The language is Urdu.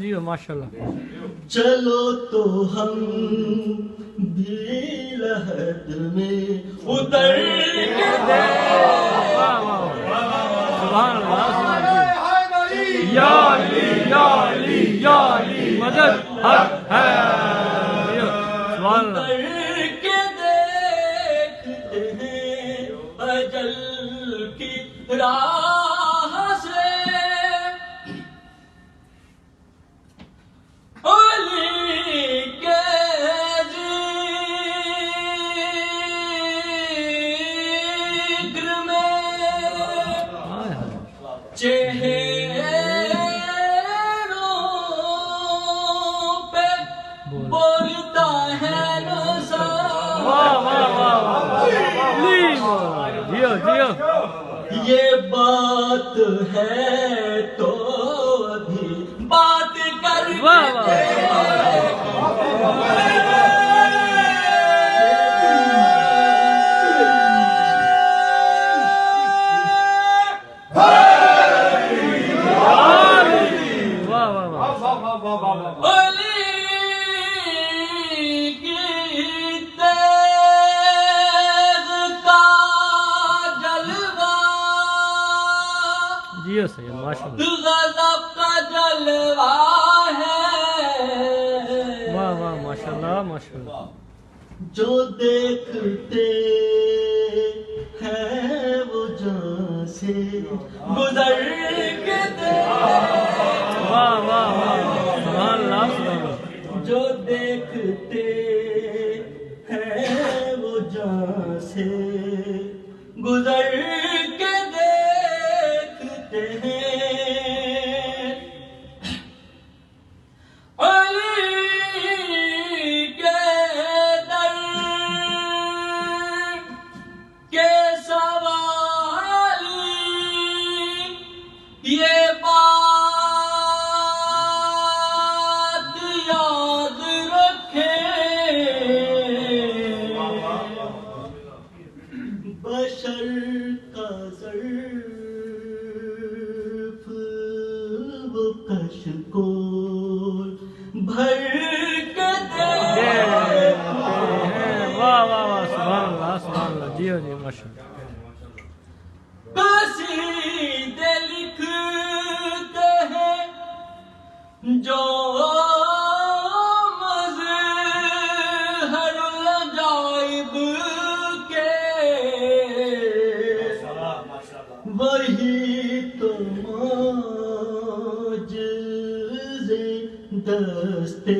جیو ماشاءاللہ. چلو تو ہم بھی لحد میں اتر کے سبحان اللہ. یا علی یا علی یا علی مدد حق ہے. سبحان اللہ. کے دیکھتے ہیں اجل کی راہ سے علی کے ذکر میں چہروں پہ بولتا ہے جیو جیو. یہ بات ہے تو ابھی بات کر واہ واہ. علی کی تیغ کا جلوہ جیو سید ماشاءاللہ. غضب کا جلوہ ہے واہ واہ ماشاءاللہ ماشاءاللہ. جو دیکھتے ہیں وہ جہاں سے گزر کے واہ واہ واہ. سبحان اللہ سبحان اللہ. جو دیکھتے ہیں وہ جہاں سے گزر کے دیکھتے ہیں علی کے در کے سوالی یہ بات یاد رکھیں بشر کا ظرف وہ کشکول بھر کے دے واہ واہ واہ. سبحان اللہ سبحان اللہ. جیو جیو ماشاءاللہ. قصیدے لکھتے ہیں جو مظہر العجائب کے وہی تو معجزے دستے